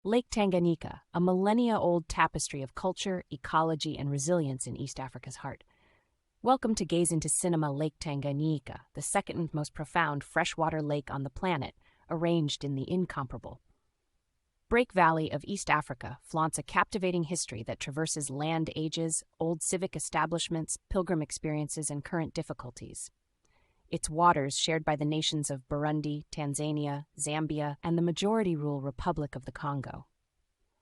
Lake Tanganyika, a millennia-old tapestry of culture, ecology, and resilience in East Africa's heart. Welcome to Gaze into Cinema Lake Tanganyika, the second most profound freshwater lake on the planet, arranged in the incomparable Break Valley of East Africa flaunts a captivating history that traverses land ages, old civic establishments, pilgrim experiences, and current difficulties. Its waters, shared by the nations of Burundi, Tanzania, Zambia, and the majority-rule Republic of the Congo,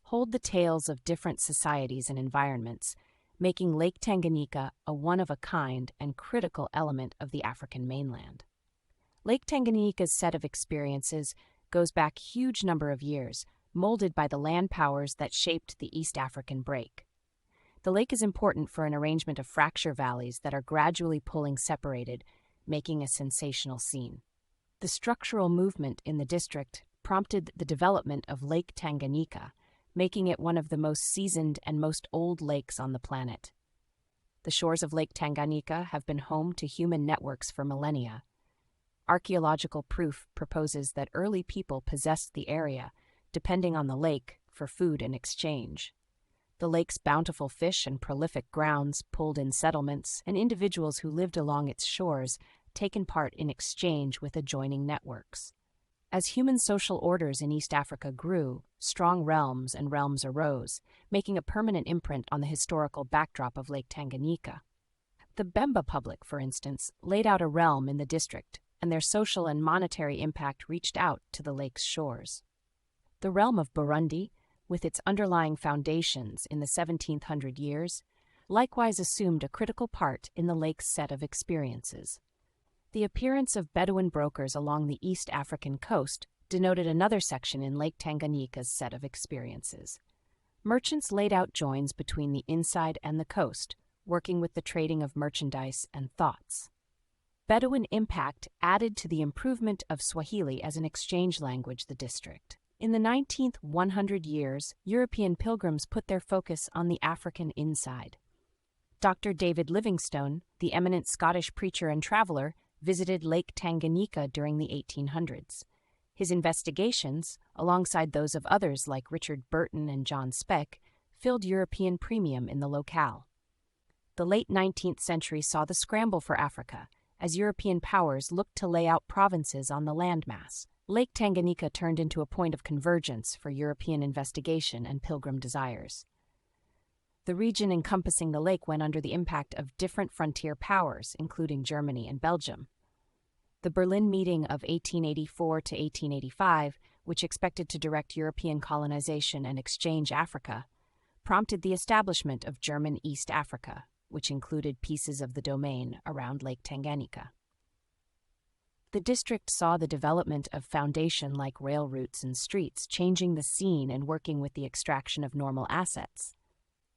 hold the tales of different societies and environments, making Lake Tanganyika a one-of-a-kind and critical element of the African mainland. Lake Tanganyika's set of experiences goes back a huge number of years, molded by the land powers that shaped the East African break. The lake is important for an arrangement of fracture valleys that are gradually pulling separated, making a sensational scene. The structural movement in the district prompted the development of Lake Tanganyika, making it one of the most seasoned and most old lakes on the planet. The shores of Lake Tanganyika have been home to human networks for millennia. Archaeological proof proposes that early people possessed the area, depending on the lake, for food and exchange. The lake's bountiful fish and prolific grounds pulled in settlements and individuals who lived along its shores, taken part in exchange with adjoining networks. As human social orders in East Africa grew, strong realms and realms arose, making a permanent imprint on the historical backdrop of Lake Tanganyika. The Bemba public, for instance, laid out a realm in the district, and their social and monetary impact reached out to the lake's shores. The realm of Burundi, with its underlying foundations in the 1700 years, likewise assumed a critical part in the lake's set of experiences. The appearance of Bedouin brokers along the East African coast denoted another section in Lake Tanganyika's set of experiences. Merchants laid out joins between the inside and the coast, working with the trading of merchandise and thoughts. Bedouin impact added to the improvement of Swahili as an exchange language the district. In the 19th 100 years, European pilgrims put their focus on the African inside. Dr. David Livingstone, the eminent Scottish preacher and traveler, visited Lake Tanganyika during the 1800s. His investigations, alongside those of others like Richard Burton and John Speck, filled European premium in the locale. The late 19th century saw the scramble for Africa, as European powers looked to lay out provinces on the landmass. Lake Tanganyika turned into a point of convergence for European investigation and pilgrim desires. The region encompassing the lake went under the impact of different frontier powers, including Germany and Belgium. The Berlin Meeting of 1884 to 1885, which expected to direct European colonization and exchange Africa, prompted the establishment of German East Africa, which included pieces of the domain around Lake Tanganyika. The district saw the development of foundation-like rail routes and streets, changing the scene and working with the extraction of normal assets.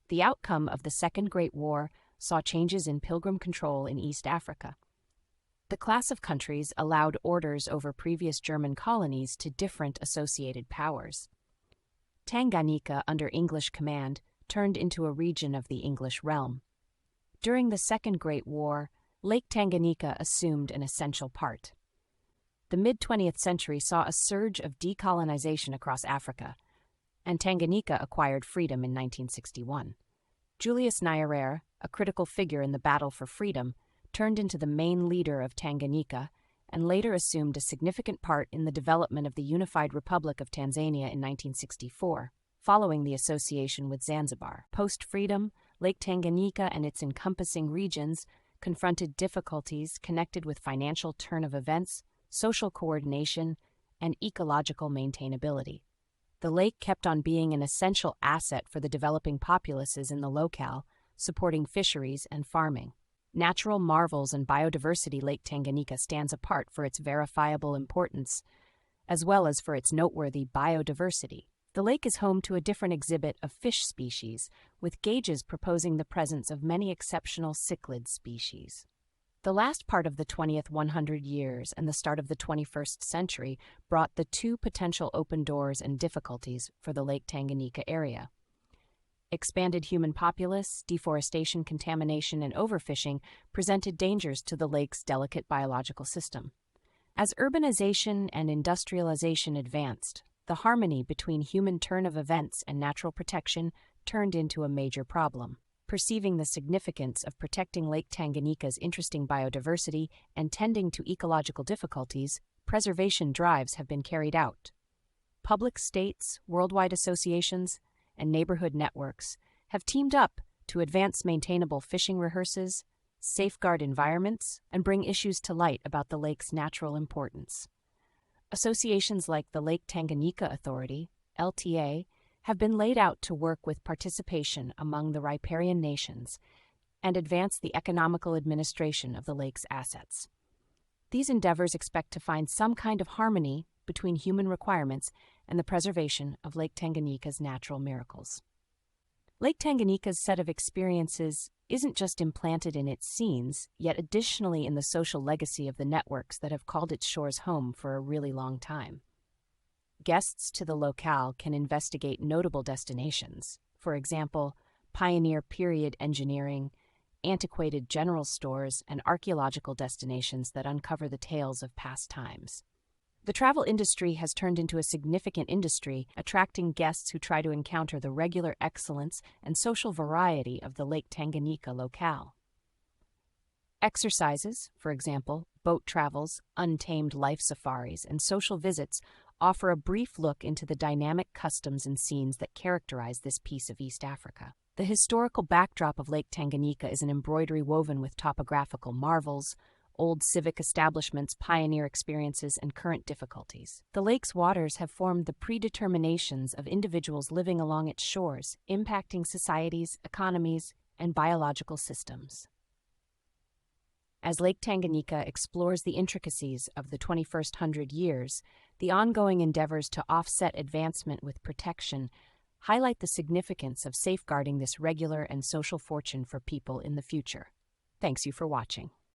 The outcome of the Second Great War saw changes in pilgrim control in East Africa. The class of countries allowed orders over previous German colonies to different associated powers. Tanganyika, under English command, turned into a region of the English realm. During the Second Great War, Lake Tanganyika assumed an essential part. The mid-20th century saw a surge of decolonization across Africa, and Tanganyika acquired freedom in 1961. Julius Nyerere, a critical figure in the battle for freedom, turned into the main leader of Tanganyika and later assumed a significant part in the development of the Unified Republic of Tanzania in 1964, following the association with Zanzibar. Post-freedom, Lake Tanganyika and its encompassing regions confronted difficulties connected with financial turn of events, social coordination, and ecological maintainability. The lake kept on being an essential asset for the developing populaces in the locale, supporting fisheries and farming. Natural marvels and biodiversity. Lake Tanganyika stands apart for its verifiable importance, as well as for its noteworthy biodiversity. The lake is home to a different exhibit of fish species, with gauges proposing the presence of many exceptional cichlid species. The last part of the 20th 100 years and the start of the 21st century brought the two potential open doors and difficulties for the Lake Tanganyika area. Expanded human populace, deforestation, contamination, and overfishing presented dangers to the lake's delicate biological system. As urbanization and industrialization advanced, the harmony between human turn of events and natural protection turned into a major problem. Perceiving the significance of protecting Lake Tanganyika's interesting biodiversity and tending to ecological difficulties, preservation drives have been carried out. Public states, worldwide associations, and neighborhood networks have teamed up to advance maintainable fishing resources, safeguard environments, and bring issues to light about the lake's natural importance. Associations like the Lake Tanganyika Authority, LTA, have been laid out to work with participation among the riparian nations and advance the economical administration of the lake's assets. These endeavors expect to find some kind of harmony between human requirements and the preservation of Lake Tanganyika's natural miracles. Lake Tanganyika's set of experiences isn't just implanted in its scenes, yet additionally in the social legacy of the networks that have called its shores home for a really long time. Guests to the locale can investigate notable destinations, for example, pioneer period engineering, antiquated general stores, and archaeological destinations that uncover the tales of past times. The travel industry has turned into a significant industry, attracting guests who try to encounter the regular excellence and social variety of the Lake Tanganyika locale. Exercises, for example, boat travels, untamed life safaris, and social visits offer a brief look into the dynamic customs and scenes that characterize this piece of East Africa. The historical backdrop of Lake Tanganyika is an embroidery woven with topographical marvels, old civic establishments, pioneer experiences, and current difficulties. The lake's waters have formed the predeterminations of individuals living along its shores, impacting societies, economies, and biological systems. As Lake Tanganyika explores the intricacies of the 21st years, the ongoing endeavors to offset advancement with protection highlight the significance of safeguarding this regular and social fortune for people in the future. Thanks you for watching.